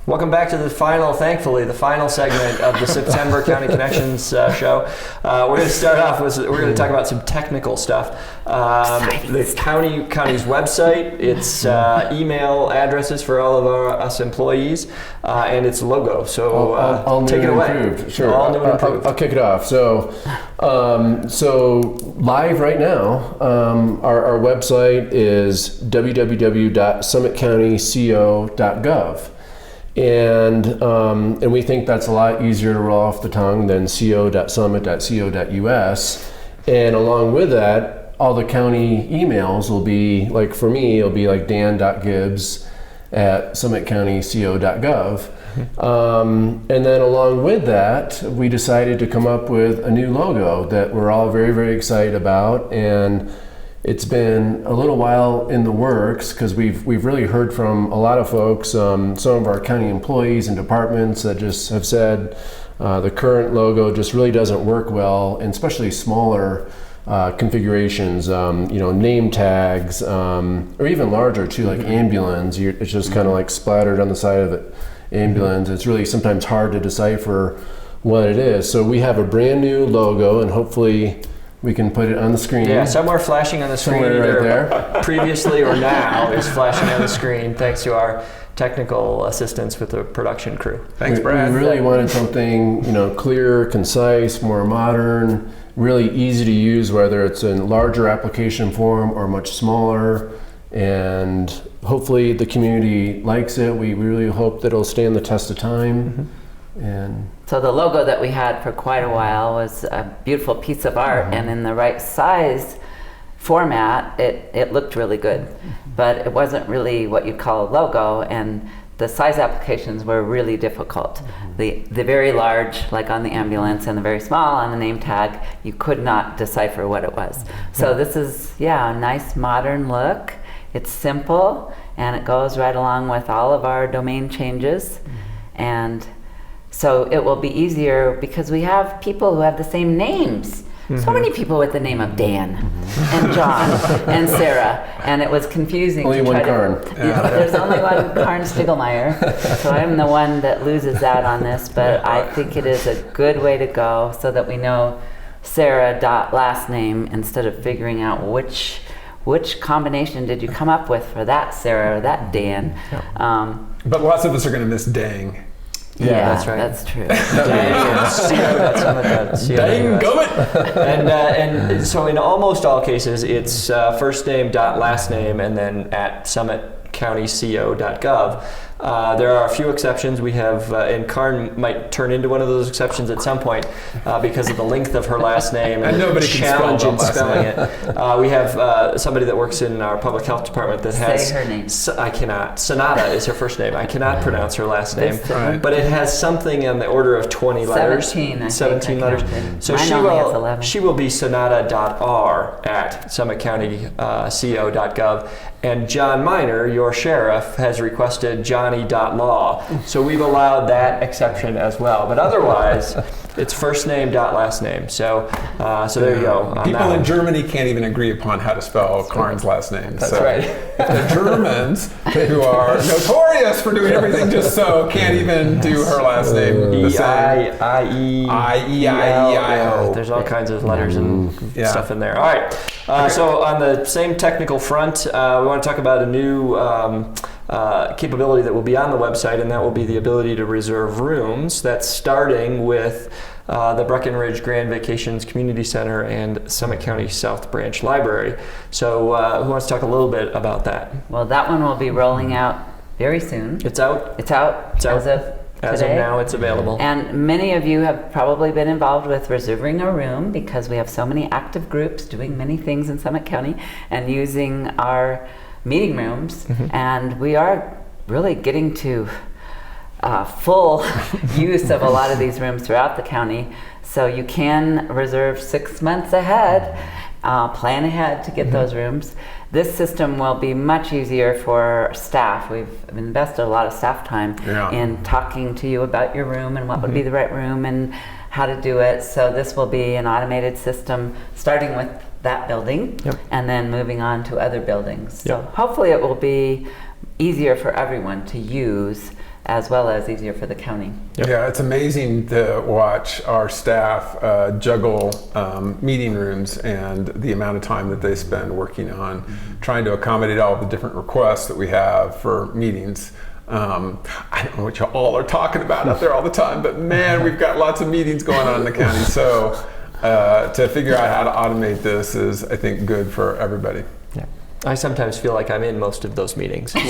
Welcome back to thankfully, the final segment of the September County Connections show. We're going to start off with, we're going to talk about some technical stuff. The county's website, its email addresses for all of us employees, and its logo. So all take it away. Improved. Sure. All new and improved. I'll kick it off. So live right now, our website is www.summitcountyco.gov. And we think that's a lot easier to roll off the tongue than co.summit.co.us. And along with that, all the county emails will be, like for me, it'll be like dan.gibbs@summitcountyco.gov. And then along with that, we decided to come up with a new logo that we're all very, very excited about. And it's been a little while in the works because we've really heard from a lot of folks, some of our county employees and departments that just have said the current logo just really doesn't work well, and especially smaller configurations, name tags, or even larger too, like ambulance. It's just kind of like splattered on the side of it. Ambulance. It's really sometimes hard to decipher what it is. So we have a brand new logo, and hopefully we can put it on the screen. Yeah, somewhere flashing on the screen, somewhere right there. Previously or now is flashing on the screen, thanks to our technical assistance with the production crew. Thanks, Brad. We really wanted something, clear, concise, more modern, really easy to use, whether it's in larger application form or much smaller. And hopefully the community likes it. We really hope that it'll stand the test of time. And so the logo that we had for quite a while was a beautiful piece of art, and in the right size format, it looked really good. But it wasn't really what you'd call a logo, and the size applications were really difficult. The very large, like on the ambulance, and the very small on the name tag, you could not decipher what it was. So this is, a nice modern look. It's simple, and it goes right along with all of our domain changes. And so it will be easier because we have people who have the same names. So many people with the name of Dan and John and Sarah, and it was confusing. Only one Karn. There's only one Karn Stiglmeyer, so I'm the one that loses out on this, but I think it is a good way to go so that we know Sarah dot last name instead of figuring out which combination did you come up with for that Sarah or that Dan. But lots of us are going to miss dang. Yeah, that's right. That's true. Dang gummit! And so in almost all cases, it's first name dot last name and then at summitcountyco.gov. There are a few exceptions. We have, and Karn might turn into one of those exceptions at some point because of the length of her last name and the challenge in spelling it. We have somebody that works in our public health department that has... Say her name. I cannot. Sonata is her first name. I cannot pronounce her last name. But it has something in the order of 20 letters. 17 letters. So she will be sonata.r at summitcountyco.gov. And John Miner, your sheriff, has requested Johnny.law. So we've allowed that exception as well. But otherwise, it's first name dot last name. So there you go. People in Germany can't even agree upon how to spell Karn's last name. That's right. The Germans, who are notorious for doing everything just so, can't even do her last name the same. I-E-I-E-I-O. There's all kinds of letters and stuff in there. All right. So on the same technical front, we want to talk about a new capability that will be on the website, and that will be the ability to reserve rooms. That's starting with the Breckenridge Grand Vacations Community Center and Summit County South Branch Library. So who wants to talk a little bit about that? Well, that one will be rolling out very soon. It's out? It's out as of now, it's available. And many of you have probably been involved with reserving a room because we have so many active groups doing many things in Summit County and using our meeting rooms. And we are really getting to full use of a lot of these rooms throughout the county. So you can reserve 6 months ahead, plan ahead to get those rooms. This system will be much easier for staff. We've invested a lot of staff time in talking to you about your room and what would be the right room and how to do it. So this will be an automated system starting with that building and then moving on to other buildings. So hopefully it will be easier for everyone to use as well as easier for the county. Yeah, it's amazing to watch our staff juggle meeting rooms and the amount of time that they spend working on trying to accommodate all the different requests that we have for meetings. I don't know what you all are talking about out there all the time, but man, we've got lots of meetings going on in the county. So to figure out how to automate this is, I think, good for everybody. Yeah. I sometimes feel like I'm in most of those meetings. All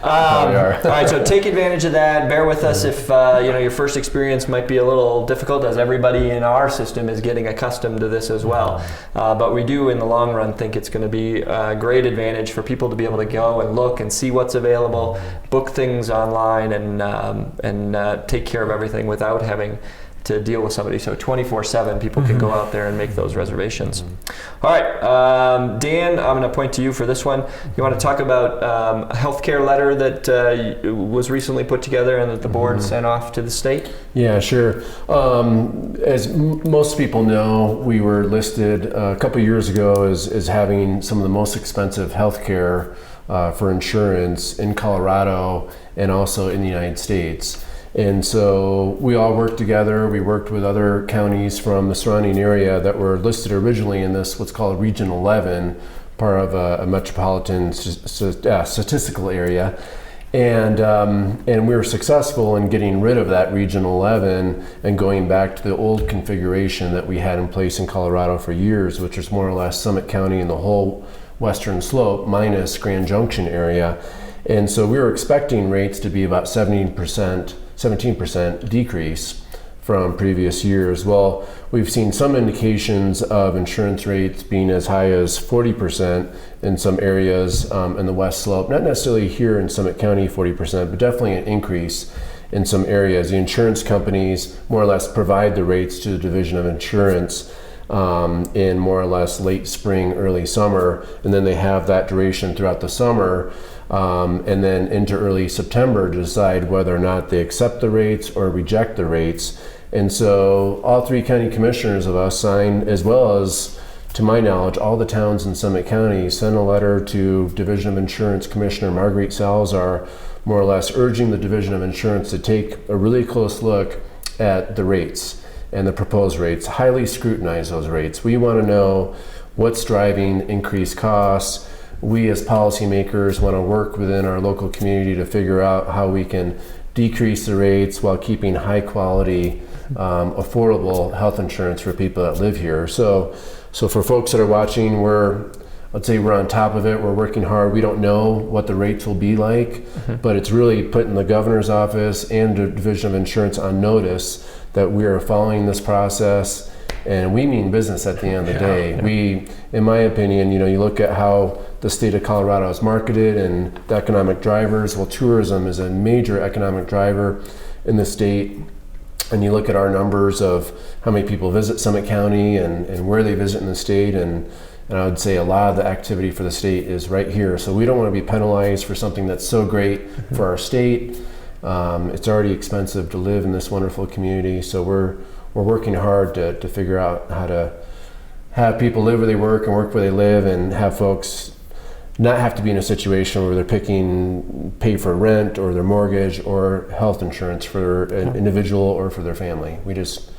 right, so take advantage of that. Bear with us if your first experience might be a little difficult, as everybody in our system is getting accustomed to this as well. But we do, in the long run, think it's going to be a great advantage for people to be able to go and look and see what's available, book things online, and take care of everything without having to deal with somebody. So 24/7 people can go out there and make those reservations. All right, Dan, I'm going to point to you for this one. You want to talk about a healthcare letter that was recently put together and that the board sent off to the state? Yeah, sure. As most people know, we were listed a couple years ago as having some of the most expensive healthcare for insurance in Colorado and also in the United States. And so we all worked together. We worked with other counties from the surrounding area that were listed originally in this what's called Region 11, part of a metropolitan statistical area. And we were successful in getting rid of that Region 11 and going back to the old configuration that we had in place in Colorado for years, which was more or less Summit County and the whole western slope minus Grand Junction area. And so we were expecting rates to be about 17% decrease from previous years. Well, we've seen some indications of insurance rates being as high as 40% in some areas in the West Slope. Not necessarily here in Summit County 40%, but definitely an increase in some areas. The insurance companies more or less provide the rates to the Division of Insurance in more or less late spring, early summer, and then they have that duration throughout the summer. And then into early September to decide whether or not they accept the rates or reject the rates. And so all three county commissioners of us signed, as well as, to my knowledge, all the towns in Summit County sent a letter to Division of Insurance Commissioner Marguerite Salazar, more or less urging the Division of Insurance to take a really close look at the rates and the proposed rates, highly scrutinize those rates. We want to know what's driving increased costs. We as policymakers want to work within our local community to figure out how we can decrease the rates while keeping high quality, affordable health insurance for people that live here. So for folks that are watching, let's say we're on top of it, we're working hard. We don't know what the rates will be like, but it's really putting the governor's office and the Division of Insurance on notice that we are following this process, and we mean business at the end of the day. We, in my opinion, you look at how the state of Colorado is marketed and the economic drivers. Well, tourism is a major economic driver in the state. And you look at our numbers of how many people visit Summit County and where they visit in the state, and I would say a lot of the activity for the state is right here. So we don't want to be penalized for something that's so great for our state. It's already expensive to live in this wonderful community. So we're working hard to figure out how to have people live where they work and work where they live, and have folks not have to be in a situation where they're pay for rent or their mortgage or health insurance for an individual or for their family. We just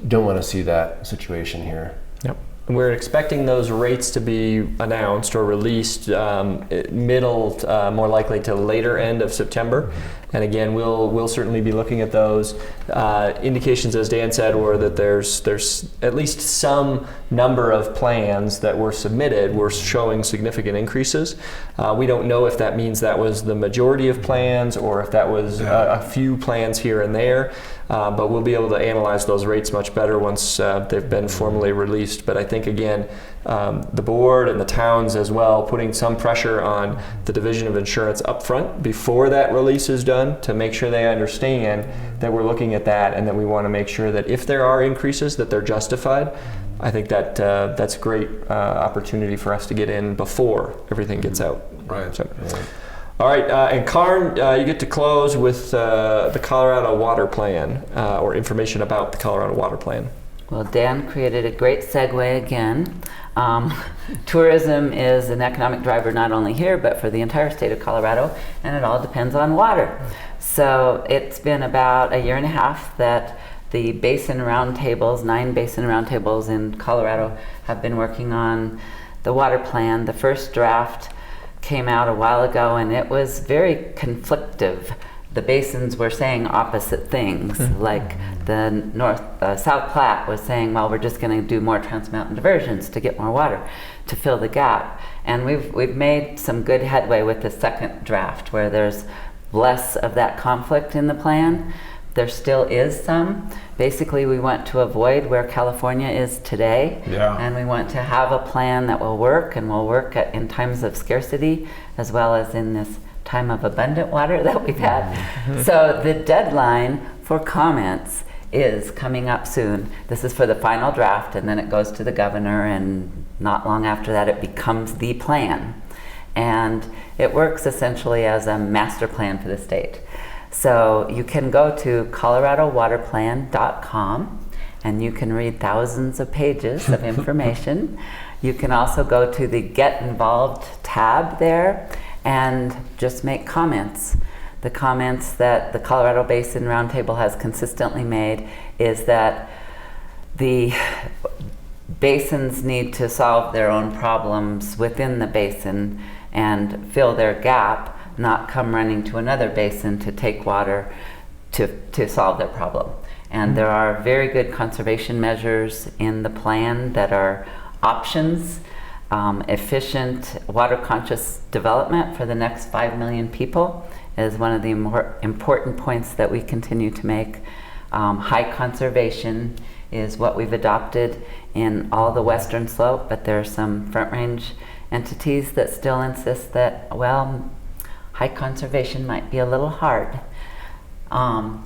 don't want to see that situation here. Yep. We're expecting those rates to be announced or released middle, more likely to later end of September. And again, we'll certainly be looking at those. Indications, as Dan said, were that there's at least some number of plans that were submitted were showing significant increases. We don't know if that means that was the majority of plans or if that was a few plans here and there. But we'll be able to analyze those rates much better once they've been formally released. But I think, again, the board and the towns as well, putting some pressure on the Division of Insurance up front before that release is done to make sure they understand that we're looking at that and that we want to make sure that if there are increases, that they're justified. I think that that's a great opportunity for us to get in before everything gets out. Right. So, all right, and Karn, you get to close with the Colorado Water Plan, or information about the Colorado Water Plan. Well, Dan created a great segue again. Tourism is an economic driver not only here, but for the entire state of Colorado, and it all depends on water. So it's been about a year and a half that the basin roundtables, 9 basin roundtables in Colorado, have been working on the water plan. The first draft came out a while ago, and it was very conflictive. The basins were saying opposite things. Like the South Platte was saying, well, we're just going to do more Trans Mountain diversions to get more water to fill the gap. And we've made some good headway with the second draft, where there's less of that conflict in the plan. There still is some. Basically, we want to avoid where California is today, and we want to have a plan that will work, and will work in times of scarcity as well as in this time of abundant water that we've had. So the deadline for comments is coming up soon. This is for the final draft, and then it goes to the governor, and not long after that it becomes the plan. And it works essentially as a master plan for the state. So you can go to coloradowaterplan.com and you can read thousands of pages of information. You can also go to the Get Involved tab there and just make comments. The comments that the Colorado Basin Roundtable has consistently made is that the basins need to solve their own problems within the basin and fill their gap, not come running to another basin to take water to solve their problem. And there are very good conservation measures in the plan that are options. Efficient water conscious development for the next 5 million people is one of the more important points that we continue to make. High conservation is what we've adopted in all the western slope, but there are some Front Range entities that still insist that, well, high conservation might be a little hard.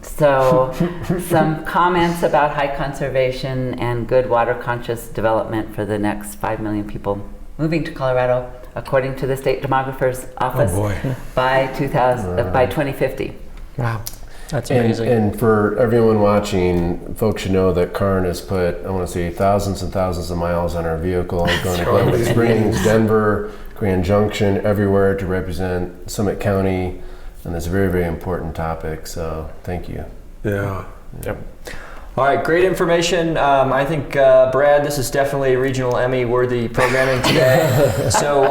So some comments about high conservation and good water conscious development for the next 5 million people moving to Colorado, according to the State Demographer's Office, by 2050. Wow. That's amazing. And for everyone watching, folks should know that Karn has put, I want to say, thousands and thousands of miles on our vehicle, going to Glenwood Springs, Denver, Grand Junction, everywhere to represent Summit County on this very, very important topic. So thank you. Yeah. Yep. All right, great information. I think, Brad, this is definitely regional Emmy-worthy programming today. So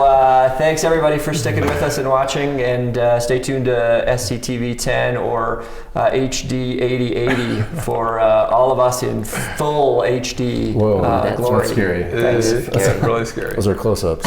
thanks, everybody, for sticking with us and watching. And stay tuned to SCTV 10 or HD 8080 for all of us in full HD Whoa, glory. that's scary. That's really scary. Those are close-ups.